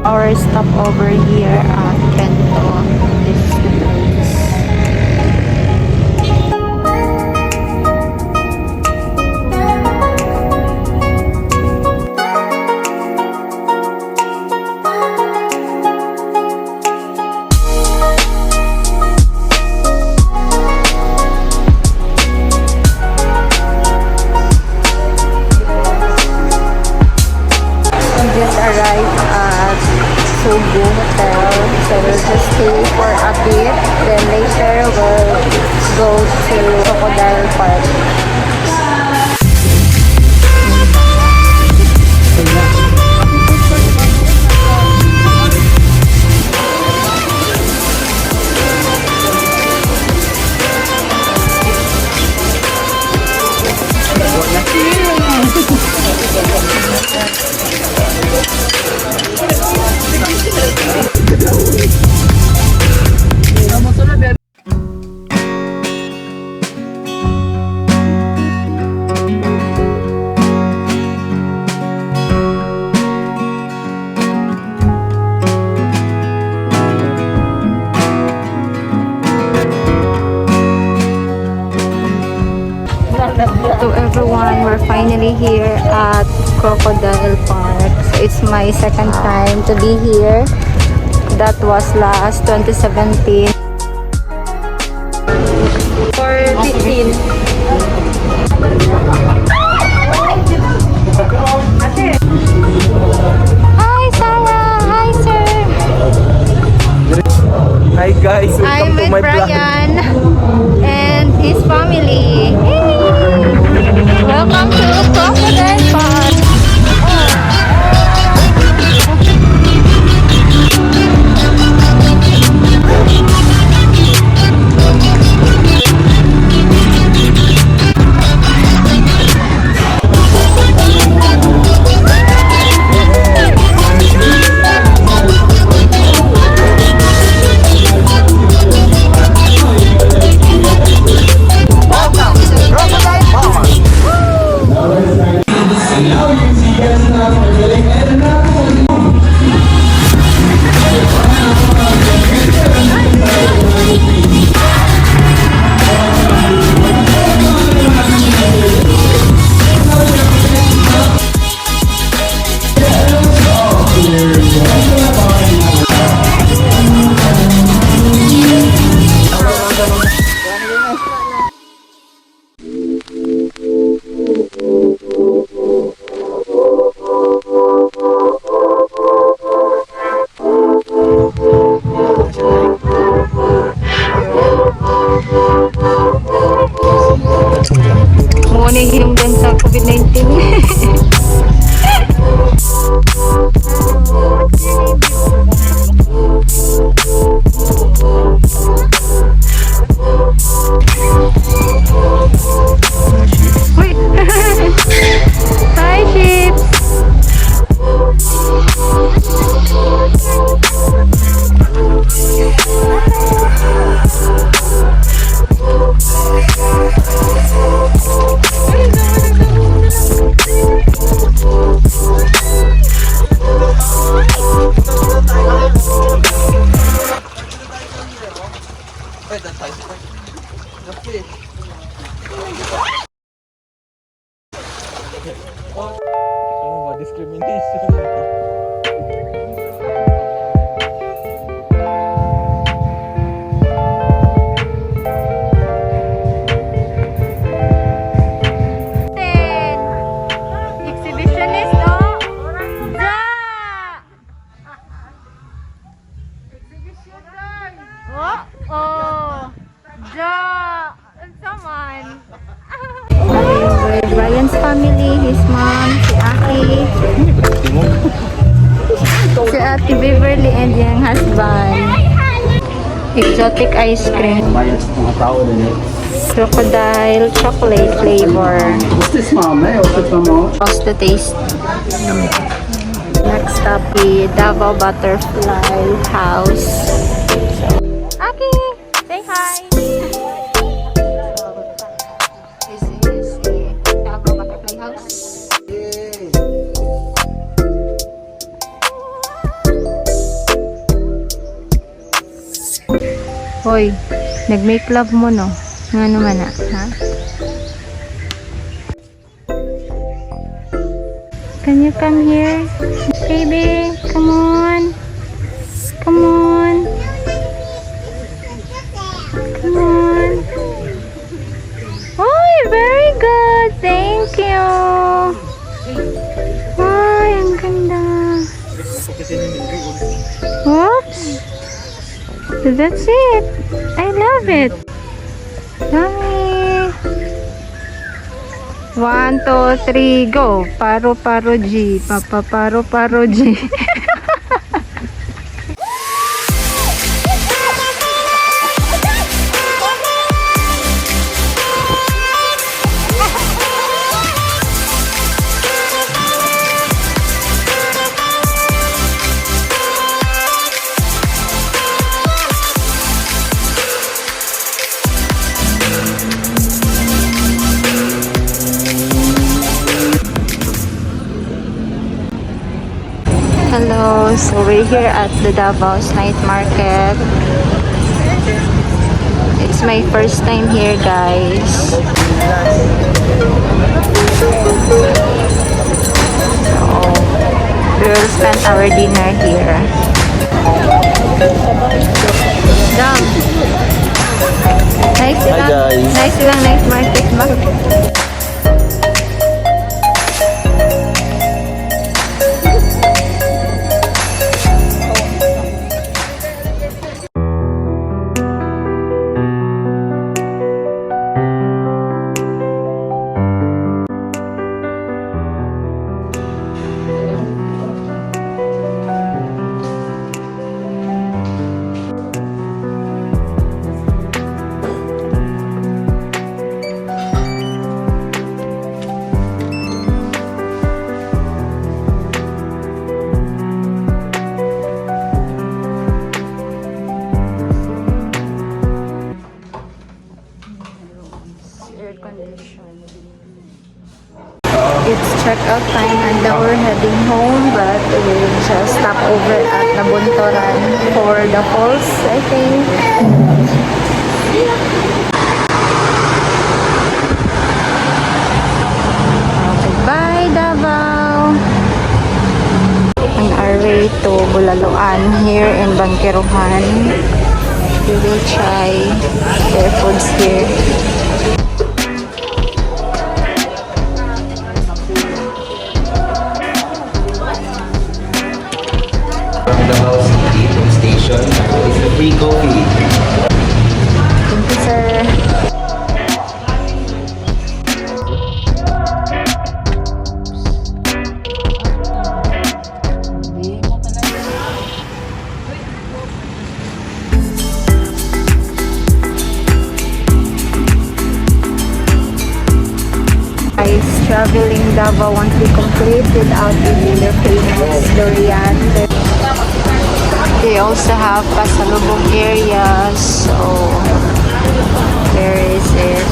our stopover here at Kento. This is the place. Hotel, so we'll just stay for a bit, then later we'll go to Crocodile Park. To everyone, we're finally here at Crocodile Park. So it's my second time to be here. That was last 2017. Or 15. Hi Sarah! Hi sir! Hi guys! I'm with Brian and his family. Hey. Welcome to Crocodile Park. Yung din sa COVID-19. Wait. Hi, sheep. Brian's family, his mom, si Aki, si Ate Beverly and yung husband. Exotic ice cream. Crocodile chocolate flavor. What's this, mom? How's the taste? Next up is Davao Butterfly House. Aki, say hi. This is the Davao Butterfly House. Hoy, nag-make love mo no? Nga naman ha? Can you come here? Baby, come on. Come on. Come on. Oh, very good. Thank you. Ay, ang ganda. Oops. That's it. I love it. Yummy. 1, 2, 3, go. Paro, paro, G. Papa, paro, paro, G. Hello, so we're here at the Davao's night market. It's my first time here, guys. So, we will spend our dinner here. Dam. Nice lang. Nice lang, night market ba? It's checkout time and now we're heading home, but we'll just stop over at Nabuntoran for the falls, I think. Bye, Davao! On our way to Bulaluan here in Bangkeruhan. We will try their foods here. Davao City train station. It's a free coffee. Thank you, sir. Guys, traveling Davao once we complete without eating their famous durian. They also have pasalubong areas, so where is it?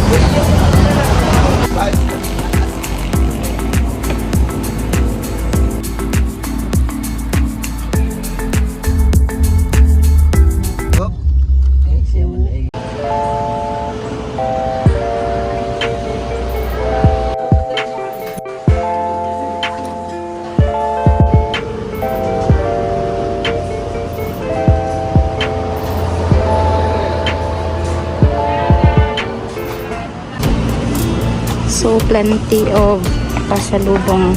So plenty of pasalubong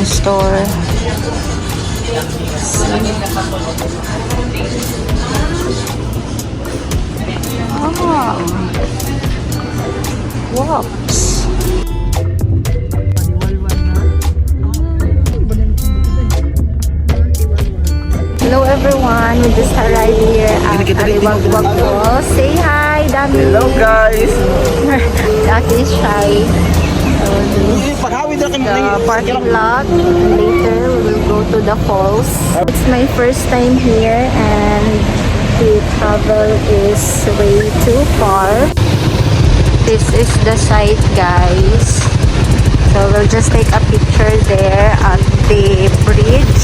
store. Oh, whoops. Hello everyone, we just arrived here at Aliwagwag Falls. Say hi, Dami. Hello guys. Dami is shy. The parking lot. Later we will go to the falls. It's my first time here and the travel is way too far. This is the site, guys. So we'll just take a picture there at the bridge.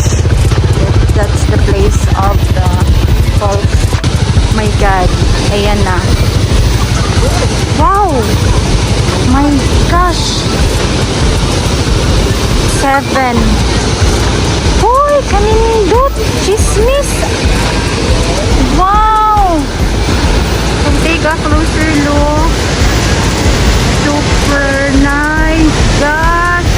That's the place of the falls. My Ayan na. Wow! My gosh! 7. Hoy! Kanindot! Chismis! Wow! Kung take a closer look. Super nice! Gosh!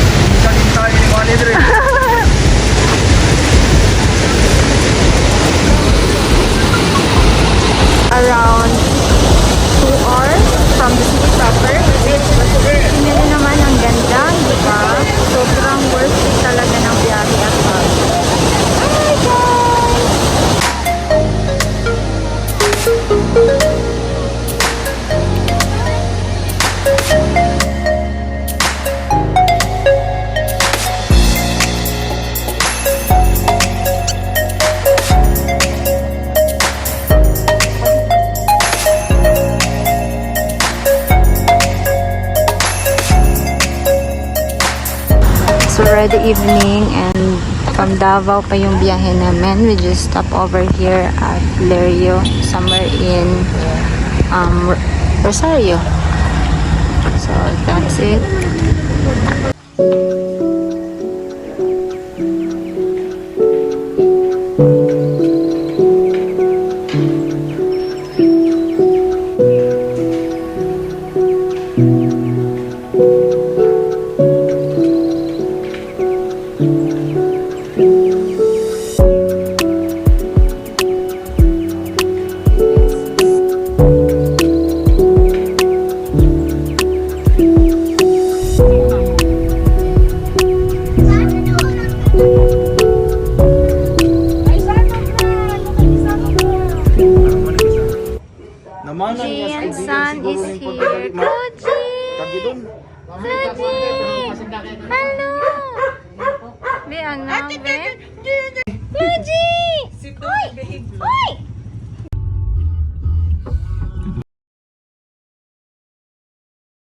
Around 2 hours from the city proper. Tingnan nyo naman ang ganda, di ba? Sobrang worth it talaga ng biyahe at Hi guys! It's already evening and from Davao pa yung biyahe namin. We just stop over here at Lerio, somewhere in Rosario. So that's it. Gian San is here. Koji! Koji! Hello! Be, ano? Be?